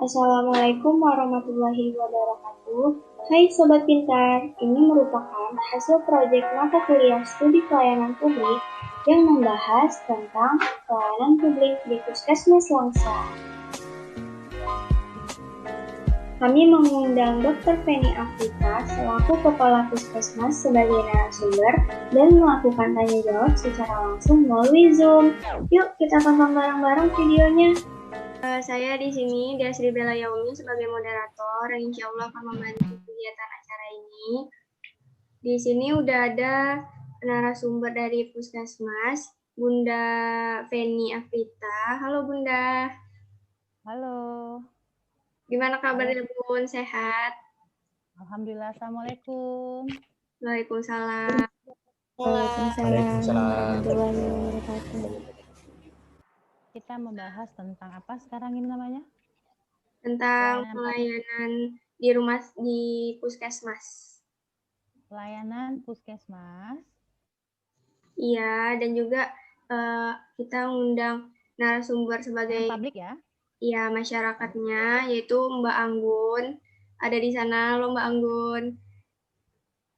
Assalamualaikum warahmatullahi wabarakatuh. Hai Sobat Pintar, ini merupakan hasil proyek mata kuliah studi pelayanan publik yang membahas tentang pelayanan publik di Puskesmas Langsa. Kami mengundang Dr. Feni Afrika selaku Kepala Puskesmas sebagai narasumber dan melakukan tanya jawab secara langsung melalui Zoom. Yuk kita tonton bareng-bareng videonya. Saya di sini Desri Bella Yaumi sebagai moderator yang insya Allah akan membantu kegiatan acara ini. Di sini udah ada narasumber dari Puskesmas, Bunda Feni Afrita. Halo Bunda. Halo. Gimana kabarnya Bun? Sehat? Alhamdulillah. Assalamualaikum. Waalaikumsalam. Waalaikumsalam warahmatullahi wabarakatuh. Kita membahas tentang apa sekarang ini namanya? Tentang pelayanan di Puskesmas. Pelayanan Puskesmas. Iya, dan juga kita undang narasumber sebagai publik ya? Iya, masyarakatnya, yaitu Mbak Anggun. Ada di sana, halo Mbak Anggun.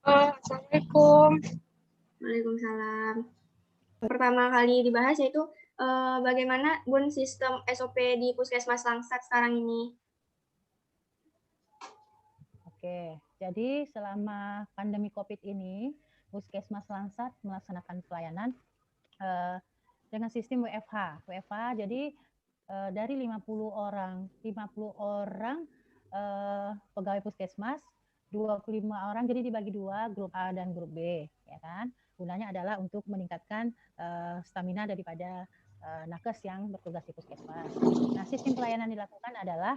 Assalamualaikum. Waalaikumsalam. Pertama kali dibahas yaitu bagaimana Bun sistem SOP di Puskesmas Langsat sekarang ini. Oke, jadi selama pandemi COVID ini, Puskesmas Langsat melaksanakan pelayanan dengan sistem WFH. WFH jadi dari 50 orang pegawai puskesmas, 25 orang jadi dibagi dua, grup A dan grup B, ya kan? Gunanya adalah untuk meningkatkan stamina daripada nakes yang bertugas di puskesmas. Nah, sistem pelayanan dilakukan adalah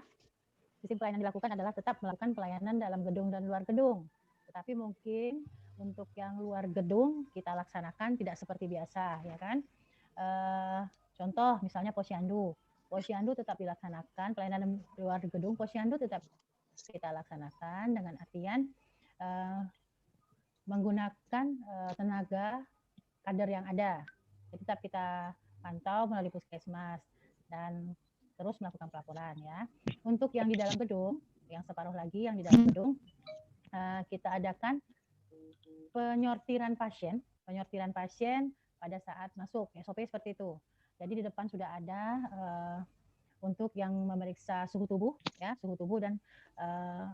tetap melakukan pelayanan dalam gedung dan luar gedung. Tetapi mungkin untuk yang luar gedung kita laksanakan tidak seperti biasa, ya kan? Contoh misalnya posyandu tetap dilaksanakan, pelayanan luar gedung posyandu tetap kita laksanakan dengan artian menggunakan tenaga kader yang ada. Jadi tetap kita pantau melalui puskesmas dan terus melakukan pelaporan ya. Untuk yang di dalam gedung, yang separuh lagi yang di dalam gedung, kita adakan penyortiran pasien pada saat masuk, SOP seperti itu. Jadi di depan sudah ada untuk yang memeriksa suhu tubuh dan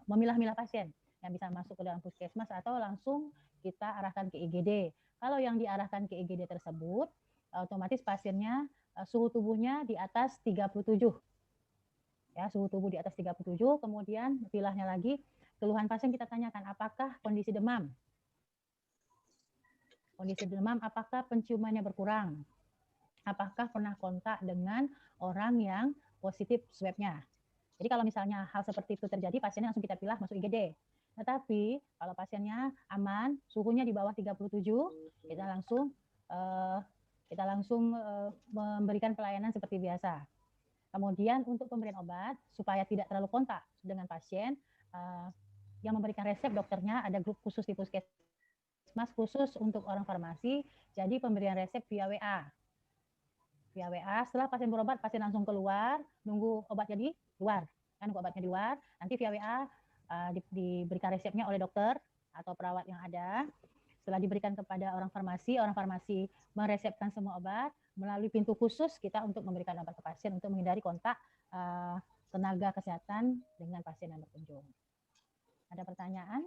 memilah-milah pasien yang bisa masuk ke dalam puskesmas atau langsung kita arahkan ke IGD. Kalau yang diarahkan ke IGD tersebut, otomatis pasiennya suhu tubuhnya di atas 37. Ya, suhu tubuh di atas 37, kemudian pilahnya lagi, keluhan pasien kita tanyakan, apakah kondisi demam? Apakah penciumannya berkurang? Apakah pernah kontak dengan orang yang positif swab-nya? Jadi kalau misalnya hal seperti itu terjadi, pasiennya langsung kita pilih masuk IGD. Tetapi kalau pasiennya aman, suhunya di bawah 37, kita langsung memberikan pelayanan seperti biasa. Kemudian untuk pemberian obat, supaya tidak terlalu kontak dengan pasien, yang memberikan resep dokternya ada grup khusus di puskesmas khusus untuk orang farmasi, jadi pemberian resep via WA. Setelah pasien berobat, pasien langsung keluar, nunggu obatnya di luar. Nanti via WA diberikan resepnya oleh dokter atau perawat yang ada. Setelah diberikan kepada orang farmasi meresepkan semua obat, melalui pintu khusus kita untuk memberikan obat ke pasien untuk menghindari kontak tenaga kesehatan dengan pasien yang berkunjung. Ada pertanyaan?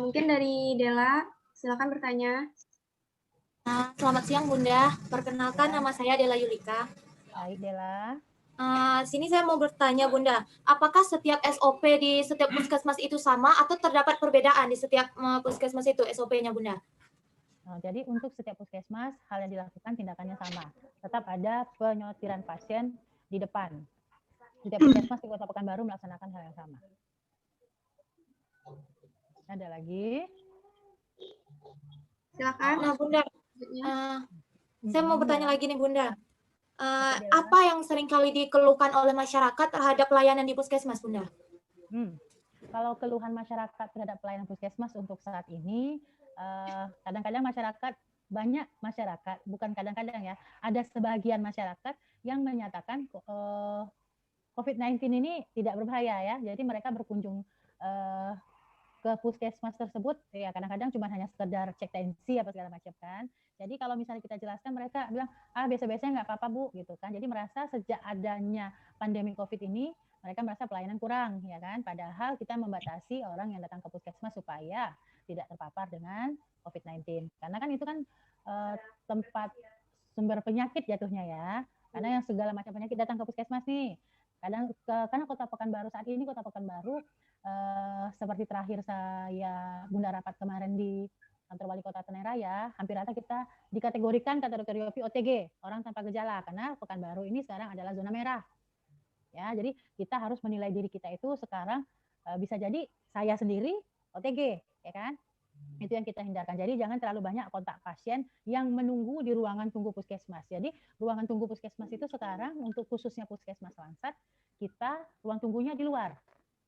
Mungkin dari Dela, silakan bertanya. Selamat siang Bunda, perkenalkan nama saya Dela Yulika. Baik Dela. Sini saya mau bertanya Bunda, apakah setiap SOP di setiap puskesmas itu sama atau terdapat perbedaan di setiap puskesmas itu SOP-nya Bunda? Jadi untuk setiap puskesmas hal yang dilakukan tindakannya sama, tetap ada penyortiran pasien di depan. Setiap puskesmas di Kota Pekanbaru melaksanakan hal yang sama. Ada lagi? Silakan. Nah Bunda, saya mau bertanya lagi nih Bunda. Apa yang sering kali dikeluhkan oleh masyarakat terhadap pelayanan di puskesmas, Bunda? Kalau keluhan masyarakat terhadap pelayanan puskesmas untuk saat ini, kadang-kadang banyak masyarakat, bukan kadang-kadang ya, ada sebagian masyarakat yang menyatakan COVID-19 COVID-19 ini tidak berbahaya ya. Jadi mereka berkunjung ke puskesmas tersebut ya kadang-kadang cuma hanya sekedar cek tensi apa segala macam kan. Jadi kalau misalnya kita jelaskan mereka bilang biasa-biasa nggak apa-apa Bu gitu kan. Jadi merasa sejak adanya pandemi COVID ini mereka merasa pelayanan kurang ya kan. Padahal kita membatasi orang yang datang ke puskesmas supaya tidak terpapar dengan COVID-19. Karena kan itu kan tempat sumber penyakit jatuhnya ya. Karena yang segala macam penyakit datang ke puskesmas nih. Karena Kota Pekanbaru saat ini Kota Pekanbaru seperti terakhir saya Bunda rapat kemarin di kantor wali kota Tanah Raya, hampir rata kita dikategorikan kategori OTG, orang tanpa gejala, karena Pekanbaru ini sekarang adalah zona merah. Ya, jadi kita harus menilai diri kita itu sekarang bisa jadi saya sendiri OTG, ya kan? Itu yang kita hindarkan. Jadi jangan terlalu banyak kontak pasien yang menunggu di ruangan tunggu puskesmas. Jadi ruangan tunggu puskesmas itu sekarang untuk khususnya puskesmas Langsat, kita ruang tunggunya di luar.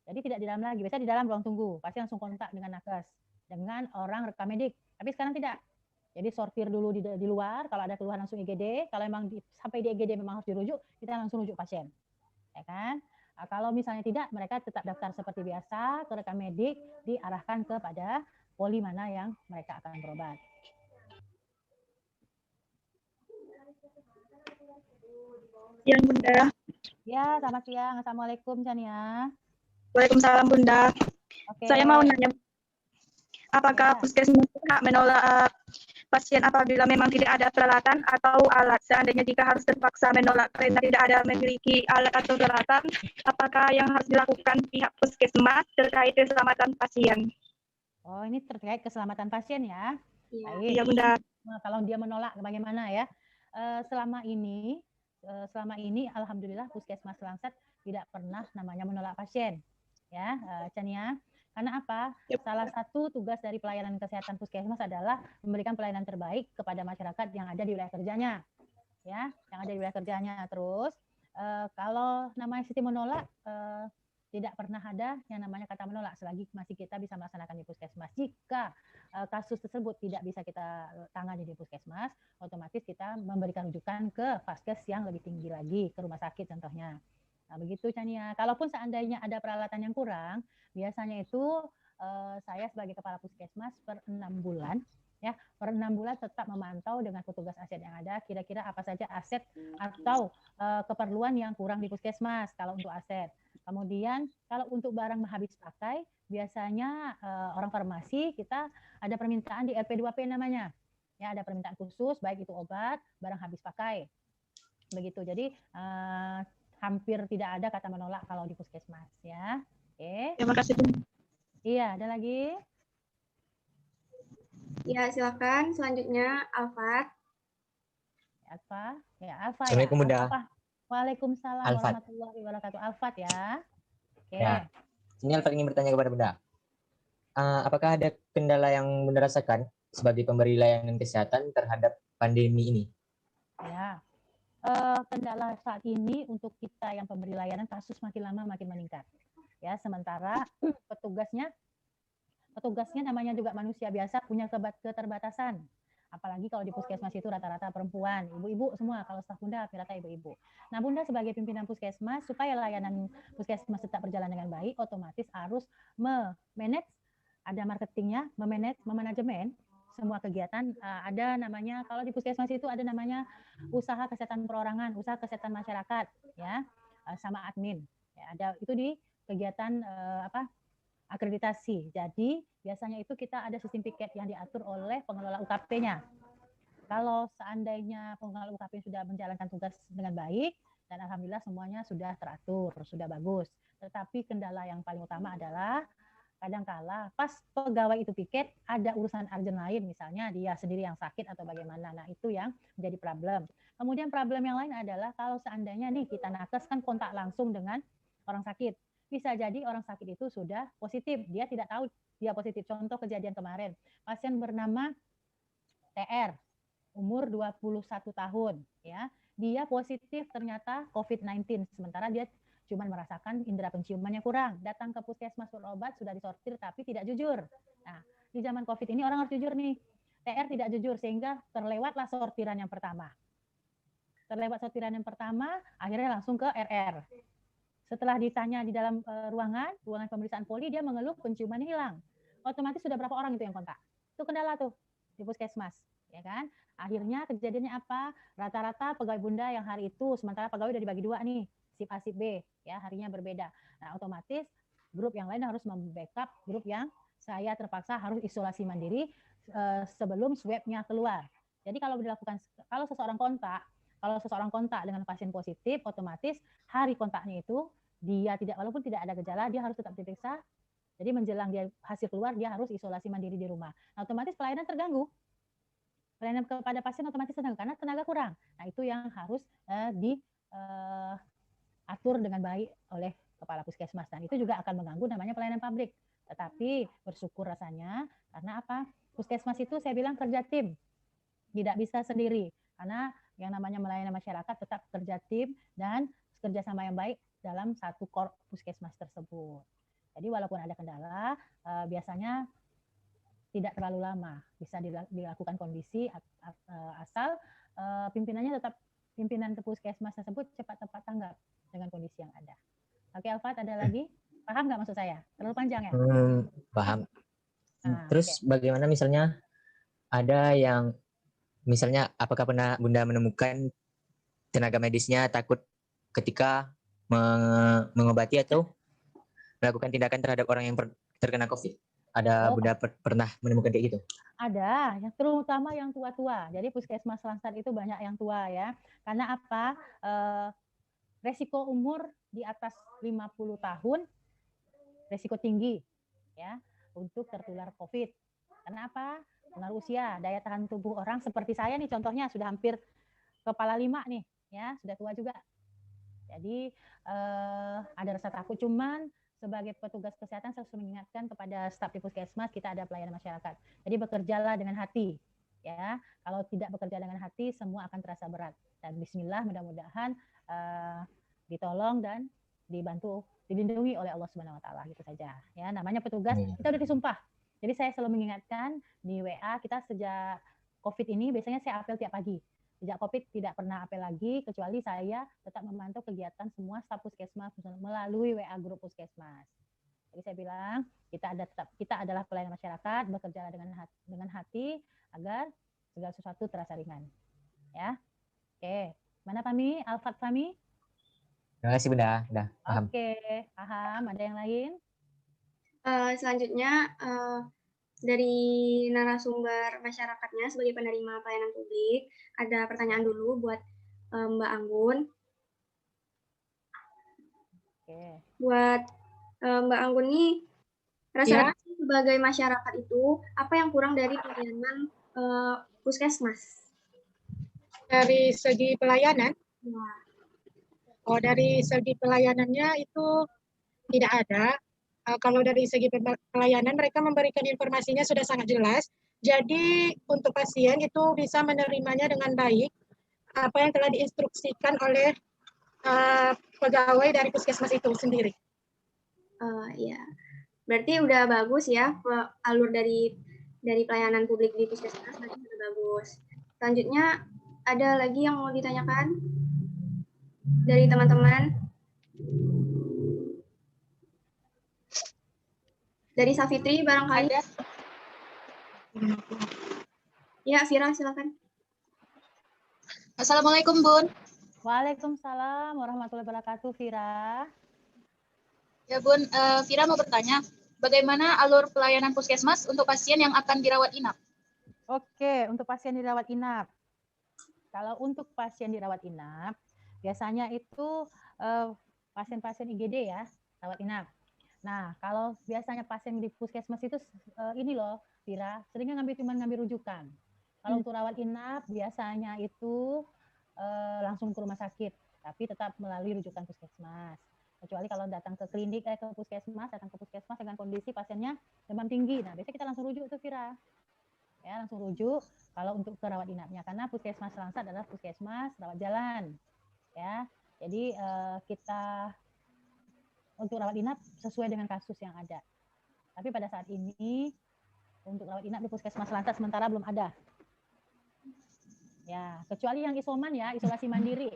Jadi tidak di dalam lagi. Biasanya di dalam ruang tunggu, pasti langsung kontak dengan nakes, dengan orang rekam medik. Tapi sekarang tidak. Jadi sortir dulu di luar, kalau ada keluhan langsung IGD, kalau memang sampai di IGD memang harus dirujuk, kita langsung rujuk pasien. Ya kan? Nah, kalau misalnya tidak, mereka tetap daftar seperti biasa, ke rekam medik, diarahkan kepada poli mana yang mereka akan berobat. Siang Bunda. Ya, selamat siang. Assalamualaikum Chania. Waalaikumsalam Bunda. Oke. Saya mau nanya, apakah puskesmas berhak menolak pasien apabila memang tidak ada peralatan atau alat? Seandainya jika harus terpaksa menolak karena tidak ada memiliki alat atau peralatan, apakah yang harus dilakukan pihak puskesmas terkait keselamatan pasien? Oh, ini terkait keselamatan pasien ya? Iya Bunda. Nah, kalau dia menolak bagaimana ya? Selama ini alhamdulillah puskesmas Langsat tidak pernah namanya menolak pasien. Ya, Chania. Karena apa? Salah satu tugas dari pelayanan kesehatan puskesmas adalah memberikan pelayanan terbaik kepada masyarakat yang ada di wilayah kerjanya. Ya, yang ada di wilayah kerjanya. Terus kalau namanya sistem menolak tidak pernah ada yang namanya kata menolak selagi masih kita bisa melaksanakan di puskesmas. Jika kasus tersebut tidak bisa kita tangani di puskesmas, otomatis kita memberikan rujukan ke vaskes yang lebih tinggi lagi, ke rumah sakit contohnya. Nah, begitu Chania. Kalaupun seandainya ada peralatan yang kurang, biasanya itu saya sebagai kepala puskesmas per 6 bulan ya, per 6 bulan tetap memantau dengan petugas aset yang ada kira-kira apa saja aset atau keperluan yang kurang di puskesmas kalau untuk aset. Kemudian kalau untuk barang habis pakai, biasanya orang farmasi kita ada permintaan di RP2P namanya. Ya, ada permintaan khusus baik itu obat, barang habis pakai. Begitu. Jadi hampir tidak ada kata menolak kalau di puskesmas ya. Oke. Terima kasih. Iya, ada lagi? Ya, silakan. Selanjutnya Alfat. Alfa. Ya, Alfa ya. Assalamualaikum Bunda. Waalaikumsalam Alfat. warahmatullahi wabarakatuh. Alfat ya. Oke. Ya. Ini Alfat ingin bertanya kepada Bunda. Apakah ada kendala yang Bunda rasakan sebagai pemberi layanan kesehatan terhadap pandemi ini? Ya. Kendala saat ini untuk kita yang pemberi layanan kasus makin lama makin meningkat. Ya, sementara petugasnya namanya juga manusia biasa punya keterbatasan. Apalagi kalau di puskesmas itu rata-rata perempuan, ibu-ibu semua, kalau staf Bunda rata-rata ibu-ibu. Nah, Bunda sebagai pimpinan puskesmas, supaya layanan puskesmas tetap berjalan dengan baik, otomatis harus memanage, ada marketingnya, memanajemen semua kegiatan. Ada namanya, kalau di puskesmas itu ada namanya usaha kesehatan perorangan, usaha kesehatan masyarakat, ya, sama admin. Ya, ada itu di kegiatan akreditasi. Jadi biasanya itu kita ada sistem piket yang diatur oleh pengelola UKP-nya. Kalau seandainya pengelola UKP sudah menjalankan tugas dengan baik, dan alhamdulillah semuanya sudah teratur, sudah bagus. Tetapi kendala yang paling utama adalah kadangkala pas pegawai itu piket ada urusan urgent lain, misalnya dia sendiri yang sakit atau bagaimana. Nah, itu yang menjadi problem. Kemudian problem yang lain adalah kalau seandainya nih kita nakes kan kontak langsung dengan orang sakit. Bisa jadi orang sakit itu sudah positif, dia tidak tahu dia positif. Contoh kejadian kemarin, pasien bernama TR, umur 21 tahun, ya. Dia positif ternyata COVID-19, sementara dia cuma merasakan indera penciumannya kurang. Datang ke puskesmas berobat, sudah disortir tapi tidak jujur. Nah, di zaman COVID ini orang harus jujur nih. TR tidak jujur sehingga terlewatlah sortiran yang pertama. Akhirnya langsung ke RR. Setelah ditanya di dalam ruangan pemeriksaan poli, dia mengeluh penciumannya hilang. Otomatis sudah berapa orang itu yang kontak? Itu kendala tuh di puskesmas, ya kan? Akhirnya kejadiannya apa? Rata-rata pegawai bunda yang hari itu, sementara pegawai udah dibagi dua nih, sip A, sip B, ya harinya berbeda. Nah, otomatis grup yang lain harus membackup grup yang saya terpaksa harus isolasi mandiri sebelum swab-nya keluar. Jadi kalau seseorang kontak dengan pasien positif, otomatis hari kontaknya itu walaupun tidak ada gejala, dia harus tetap diperiksa. Jadi menjelang dia hasil keluar, dia harus isolasi mandiri di rumah. Nah, otomatis pelayanan terganggu. Pelayanan kepada pasien otomatis terganggu karena tenaga kurang. Nah, itu yang harus diatur dengan baik oleh kepala puskesmas, dan itu juga akan mengganggu namanya pelayanan publik. Tetapi bersyukur rasanya karena apa? Puskesmas itu saya bilang kerja tim, tidak bisa sendiri, karena yang namanya melayani masyarakat tetap kerja tim dan kerjasama yang baik dalam satu core puskesmas tersebut. Jadi walaupun ada kendala, biasanya tidak terlalu lama, bisa dilakukan kondisi asal pimpinannya tetap pimpinan puskesmas tersebut cepat tanggap dengan kondisi yang ada. Oke, Alfat, ada lagi? Paham nggak maksud saya? Terlalu panjang ya? Paham. Terus bagaimana misalnya ada yang misalnya apakah pernah Bunda menemukan tenaga medisnya takut ketika mengobati atau melakukan tindakan terhadap orang yang terkena COVID? Ada Bunda pernah menemukan kayak gitu? Ada, yang terutama yang tua-tua. Jadi puskesmas Langsat itu banyak yang tua ya. Karena apa? Resiko umur di atas 50 tahun resiko tinggi ya untuk tertular COVID. Karena apa? Pengaruh usia, daya tahan tubuh orang seperti saya nih contohnya sudah hampir kepala 5 nih ya, sudah tua juga. Jadi ada rasa takut, cuman sebagai petugas kesehatan saya harus mengingatkan kepada staf di puskesmas, kita ada pelayanan masyarakat. Jadi bekerjalah dengan hati ya. Kalau tidak bekerja dengan hati, semua akan terasa berat. Dan bismillah, mudah-mudahan ditolong dan dibantu, dilindungi oleh Allah Subhanahu wa taala, gitu saja. Ya, namanya petugas, kita udah disumpah. Jadi saya selalu mengingatkan di WA kita sejak Covid ini biasanya saya apel tiap pagi. Sejak Covid tidak pernah apel lagi, kecuali saya tetap memantau kegiatan semua staf puskesmas melalui WA grup puskesmas. Jadi saya bilang kita adalah pelayan masyarakat, bekerja dengan hati agar segala sesuatu terasa ringan. Ya, oke. Mana Fami? Alfat Fami? Terima kasih Bunda, udah paham. Oke, paham. Ada yang lain? Selanjutnya dari narasumber masyarakatnya sebagai penerima pelayanan publik, ada pertanyaan dulu buat Mbak Anggun. Oke. Buat Mbak Anggun nih, rasa-rasa sebagai masyarakat itu apa yang kurang dari pelayanan puskesmas? Dari segi pelayanan? Ya. Oh, dari segi pelayanannya itu tidak ada. Kalau dari segi pelayanan mereka memberikan informasinya sudah sangat jelas. Jadi untuk pasien itu bisa menerimanya dengan baik apa yang telah diinstruksikan oleh pegawai dari puskesmas itu sendiri. Ya, berarti udah bagus ya alur dari pelayanan publik di puskesmas, berarti sudah bagus. Selanjutnya ada lagi yang mau ditanyakan dari teman-teman? Dari Safitri barangkali? Ada. Ya, Vira silakan. Assalamualaikum Bun. Waalaikumsalam warahmatullahi wabarakatuh, Vira. Ya Bun, Vira mau bertanya, bagaimana alur pelayanan puskesmas untuk pasien yang akan dirawat inap? Oke, untuk pasien dirawat inap. Kalau untuk pasien dirawat inap, biasanya itu pasien-pasien IGD ya, rawat inap. Nah, kalau biasanya pasien di puskesmas itu ini loh, Vira, seringnya ngambil rujukan. Kalau untuk rawat inap biasanya itu langsung ke rumah sakit, tapi tetap melalui rujukan puskesmas. Kecuali kalau datang ke klinik, datang ke puskesmas dengan kondisi pasiennya demam tinggi. Nah, biasanya kita langsung rujuk tuh, Vira. Ya, langsung rujuk kalau untuk ke rawat inapnya, karena puskesmas Langsat adalah puskesmas rawat jalan. Ya, jadi kita untuk rawat inap sesuai dengan kasus yang ada. Tapi pada saat ini untuk rawat inap di puskesmas Langsat sementara belum ada. Ya, kecuali yang isoman ya, isolasi mandiri.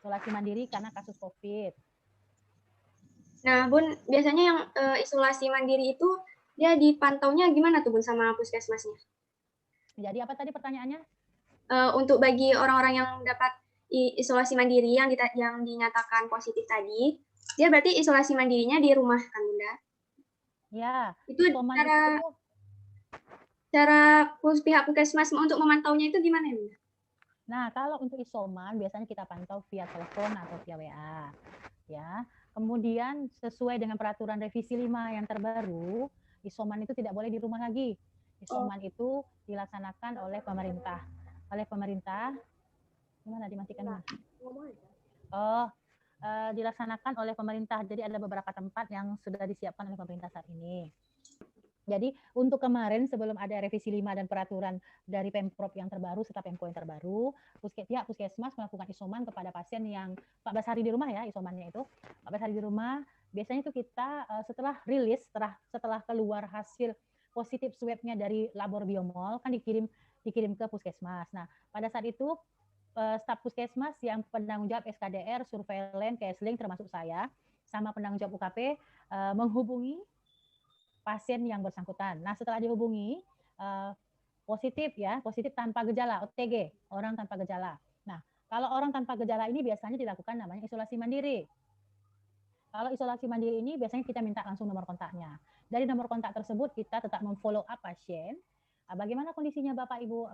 Isolasi mandiri karena kasus COVID. Nah, Bun, biasanya yang isolasi mandiri itu dia dipantaunya gimana tuh Bun sama puskesmasnya? Jadi apa tadi pertanyaannya? Untuk bagi orang-orang yang dapat isolasi mandiri yang dinyatakan positif tadi, dia berarti isolasi mandirinya di rumah kan Bunda? Ya, Itu isoman itu cara pihak puskesmas untuk memantaunya itu gimana ya Bunda? Nah, kalau untuk isoman biasanya kita pantau via telepon atau via WA. Ya. Kemudian sesuai dengan peraturan revisi 5 yang terbaru, isoman itu tidak boleh di rumah lagi. Isoman itu dilaksanakan oleh pemerintah. Oleh pemerintah, gimana dimatikan? Oh, dilaksanakan oleh pemerintah. Jadi ada beberapa tempat yang sudah disiapkan oleh pemerintah saat ini. Jadi untuk kemarin sebelum ada revisi 5 dan peraturan dari Pemprov yang terbaru serta Pemko yang terbaru, puskesmas melakukan isoman kepada pasien yang 14 hari di rumah ya, isomannya itu 14 hari di rumah. Biasanya itu kita setelah rilis, setelah keluar hasil positif swab-nya dari labor biomol kan dikirim ke puskesmas. Nah, pada saat itu staf puskesmas yang penanggung jawab SKDR, surveillance, Kesling termasuk saya sama penanggung jawab UKP menghubungi pasien yang bersangkutan. Nah, setelah dihubungi positif tanpa gejala, OTG, orang tanpa gejala. Nah, kalau orang tanpa gejala ini biasanya dilakukan namanya isolasi mandiri. Kalau isolasi mandiri ini biasanya kita minta langsung nomor kontaknya. Dari nomor kontak tersebut kita tetap memfollow up pasien. Bagaimana kondisinya Bapak Ibu?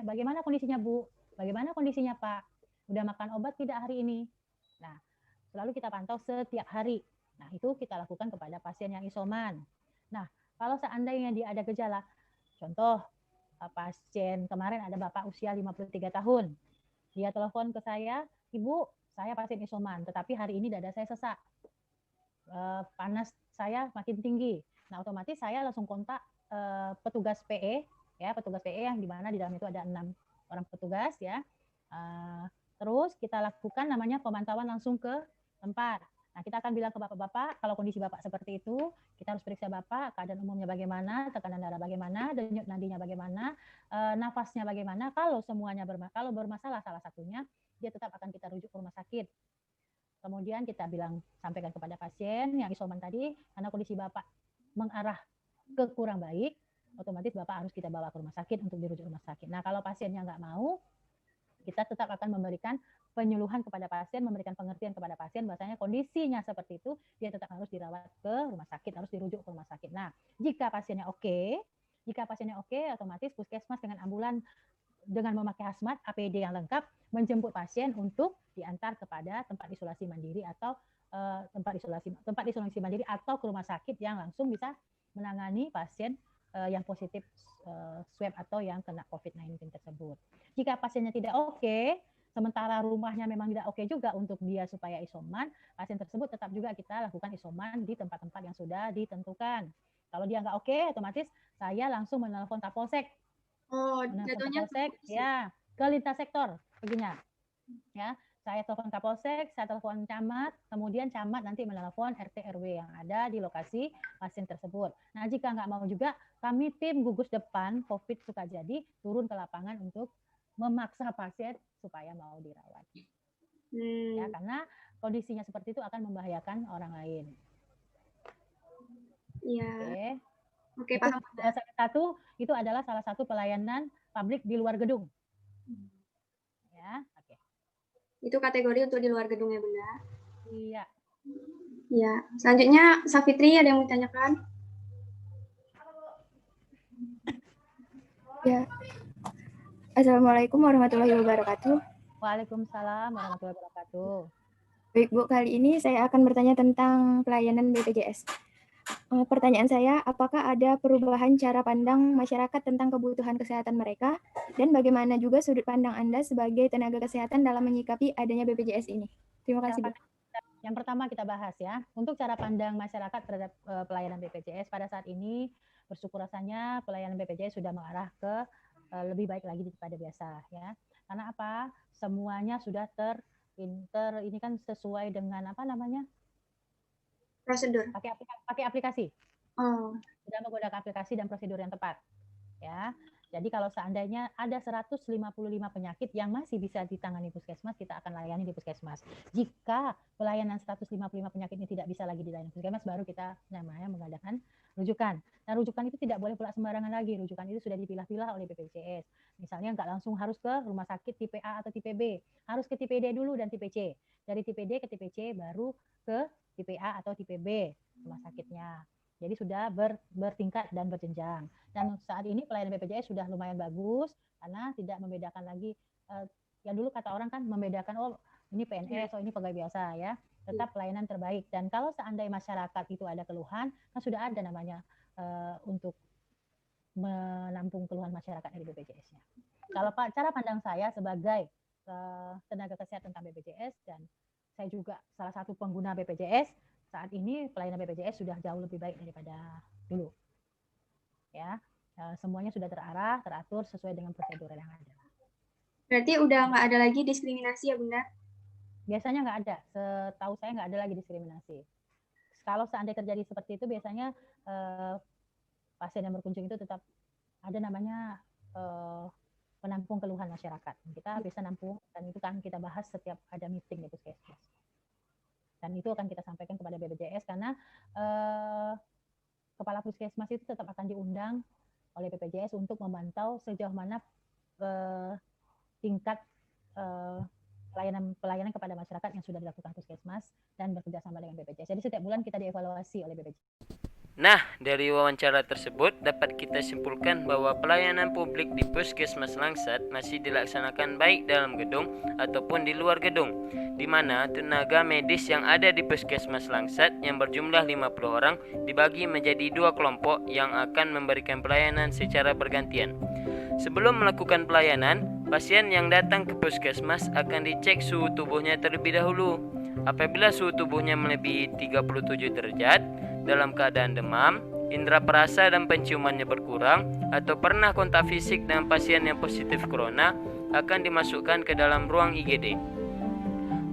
Bagaimana kondisinya Bu? Bagaimana kondisinya Pak? Udah makan obat tidak hari ini? Nah, selalu kita pantau setiap hari. Nah, itu kita lakukan kepada pasien yang isoman. Nah, kalau seandainya dia ada gejala, contoh pasien kemarin ada bapak usia 53 tahun. Dia telepon ke saya, Ibu, saya pasien isoman, tetapi hari ini dada saya sesak. Panas saya makin tinggi. Nah, otomatis saya langsung kontak petugas PE, ya, petugas PE yang di mana di dalam itu ada 6 orang petugas ya. Terus kita lakukan namanya pemantauan langsung ke tempat. Nah, kita akan bilang ke bapak-bapak, kalau kondisi bapak seperti itu, kita harus periksa bapak, keadaan umumnya bagaimana, tekanan darah bagaimana, denyut nadinya bagaimana, nafasnya bagaimana. Kalau semuanya kalau bermasalah salah satunya, dia tetap akan kita rujuk ke rumah sakit. Kemudian kita sampaikan kepada pasien yang isoman tadi, karena kondisi bapak mengarah ke kurang baik, otomatis bapak harus kita bawa ke rumah sakit untuk dirujuk rumah sakit. Nah, kalau pasiennya nggak mau, kita tetap akan memberikan penyuluhan kepada pasien, memberikan pengertian kepada pasien bahwasanya kondisinya seperti itu, dia tetap harus dirawat ke rumah sakit, harus dirujuk ke rumah sakit. Nah, jika pasiennya oke, otomatis puskesmas dengan ambulan dengan memakai hazmat, APD yang lengkap, menjemput pasien untuk diantar kepada tempat isolasi mandiri atau tempat isolasi mandiri atau ke rumah sakit yang langsung bisa menangani pasien yang positif swab atau yang kena COVID-19 tersebut. Jika pasiennya tidak oke, sementara rumahnya memang tidak oke juga untuk dia supaya isoman, pasien tersebut tetap juga kita lakukan isoman di tempat-tempat yang sudah ditentukan. Kalau dia nggak oke, otomatis saya langsung menelpon Kapolsek. Jatuhnya Kapolsek, ya, ke lintas sektor, begini. Ya, saya telepon Kapolsek, saya telepon camat, kemudian camat nanti menelpon RT RW yang ada di lokasi pasien tersebut. Nah, jika nggak mau juga, kami tim gugus depan COVID Sukajadi turun ke lapangan untuk memaksa pasien supaya mau dirawat. Ya, karena kondisinya seperti itu akan membahayakan orang lain. Iya. Oke, paham. Itu adalah salah satu pelayanan publik di luar gedung. Ya, oke. Itu kategori untuk di luar gedung ya, Bunda? Iya. Iya. Selanjutnya, Safitri ada yang mau ditanyakan? Ya. Assalamualaikum warahmatullahi wabarakatuh. Waalaikumsalam warahmatullahi wabarakatuh. Baik, Bu, kali ini saya akan bertanya tentang pelayanan BPJS. Pertanyaan saya, apakah ada perubahan cara pandang masyarakat tentang kebutuhan kesehatan mereka, dan bagaimana juga sudut pandang Anda sebagai tenaga kesehatan dalam menyikapi adanya BPJS ini? Terima kasih, Bu. Yang pertama kita bahas ya, untuk cara pandang masyarakat terhadap pelayanan BPJS pada saat ini, bersyukur rasanya pelayanan BPJS sudah mengarah ke lebih baik lagi daripada biasa ya. Karena apa? Semuanya sudah ini kan sesuai dengan apa namanya? Prosedur. Pakai aplikasi. Oh. Sudah menggunakan aplikasi dan prosedur yang tepat. Ya. Jadi kalau seandainya ada 155 penyakit yang masih bisa ditangani puskesmas, kita akan layani di puskesmas. Jika pelayanan 155 penyakit ini tidak bisa lagi dilayani puskesmas, baru kita namanya mengadakan rujukan. Nah, rujukan itu tidak boleh pula sembarangan lagi. Rujukan itu sudah dipilah-pilah oleh BPJS. Misalnya nggak langsung harus ke rumah sakit tipe A atau tipe B, harus ke tipe D dulu dan tipe C. Dari tipe D ke tipe C baru ke tipe A atau tipe B rumah sakitnya. Jadi sudah bertingkat dan berjenjang. Dan saat ini pelayanan BPJS sudah lumayan bagus karena tidak membedakan lagi. Yang dulu kata orang kan membedakan, oh ini PNS, oh ini pegawai biasa ya. Tetap pelayanan terbaik. Dan kalau seandainya masyarakat itu ada keluhan, kan sudah ada namanya untuk menampung keluhan masyarakat dari BPJS-nya. Kalau cara pandang saya sebagai tenaga kesehatan tentang BPJS, dan saya juga salah satu pengguna BPJS, saat ini pelayanan BPJS sudah jauh lebih baik daripada dulu. Ya, semuanya sudah terarah, teratur sesuai dengan prosedur yang ada. Berarti udah nggak ada lagi diskriminasi ya Bunda? Biasanya nggak ada, setahu saya nggak ada lagi diskriminasi. Kalau seandainya terjadi seperti itu, biasanya pasien yang berkunjung itu tetap ada namanya penampung keluhan masyarakat. Kita bisa nampung, dan itu kan kita bahas setiap ada meeting di puskesmas. Dan itu akan kita sampaikan kepada BPJS karena kepala puskesmas itu tetap akan diundang oleh BPJS untuk memantau sejauh mana tingkat pelayanan kepada masyarakat yang sudah dilakukan puskesmas dan bekerjasama dengan BPJS. Jadi setiap bulan kita dievaluasi oleh BPJS. Nah, dari wawancara tersebut dapat kita simpulkan bahwa pelayanan publik di Puskesmas Langsat masih dilaksanakan baik dalam gedung ataupun di luar gedung, di mana tenaga medis yang ada di Puskesmas Langsat yang berjumlah 50 orang dibagi menjadi 2 kelompok yang akan memberikan pelayanan secara bergantian. Sebelum melakukan pelayanan, pasien yang datang ke puskesmas akan dicek suhu tubuhnya terlebih dahulu. Apabila suhu tubuhnya melebihi 37 derajat, dalam keadaan demam, indera perasa dan penciumannya berkurang, atau pernah kontak fisik dengan pasien yang positif corona, akan dimasukkan ke dalam ruang IGD.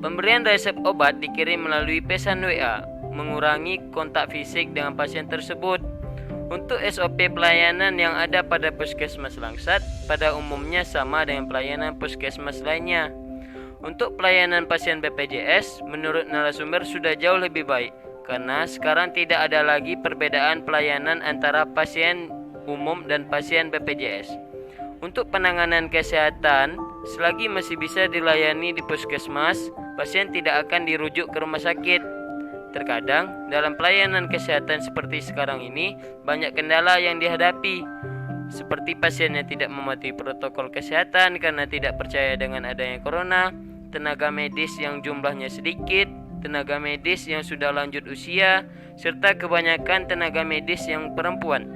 Pemberian resep obat dikirim melalui pesan WA, mengurangi kontak fisik dengan pasien tersebut. Untuk SOP pelayanan yang ada pada Puskesmas Langsat pada umumnya sama dengan pelayanan puskesmas lainnya. Untuk pelayanan pasien BPJS, menurut narasumber sudah jauh lebih baik, karena sekarang tidak ada lagi perbedaan pelayanan antara pasien umum dan pasien BPJS. Untuk penanganan kesehatan, selagi masih bisa dilayani di puskesmas, pasien tidak akan dirujuk ke rumah sakit. Terkadang, dalam pelayanan kesehatan seperti sekarang ini, banyak kendala yang dihadapi, seperti pasien yang tidak mematuhi protokol kesehatan karena tidak percaya dengan adanya corona, tenaga medis yang jumlahnya sedikit, tenaga medis yang sudah lanjut usia, serta kebanyakan tenaga medis yang perempuan.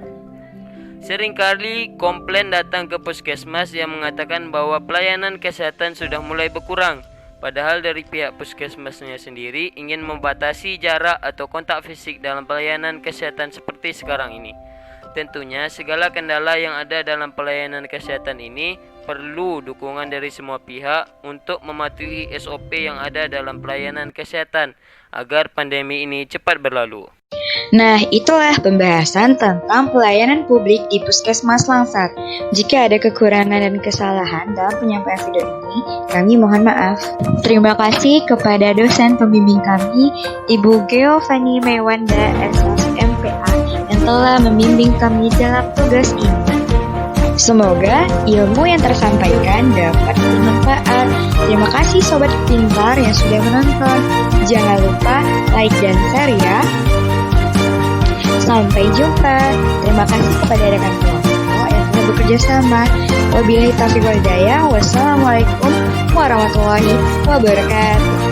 Seringkali komplain datang ke puskesmas yang mengatakan bahwa pelayanan kesehatan sudah mulai berkurang, padahal dari pihak puskesmasnya sendiri ingin membatasi jarak atau kontak fisik dalam pelayanan kesehatan seperti sekarang ini. Tentunya segala kendala yang ada dalam pelayanan kesehatan ini perlu dukungan dari semua pihak untuk mematuhi SOP yang ada dalam pelayanan kesehatan agar pandemi ini cepat berlalu. Nah, itulah pembahasan tentang pelayanan publik di Puskesmas Langsat. Jika ada kekurangan dan kesalahan dalam penyampaian video ini, kami mohon maaf. Terima kasih kepada dosen pembimbing kami, Ibu Geovani Mewanda, SSMPA, yang telah membimbing kami dalam tugas ini. Semoga ilmu yang tersampaikan dapat bermanfaat. Terima kasih Sobat Pintar yang sudah menonton. Jangan lupa like dan share ya. Sampai jumpa. Terima kasih kepada rekan kelompok yang telah bekerja sama. Wabillahi taufiq wal hidayah. Wassalamualaikum warahmatullahi wabarakatuh.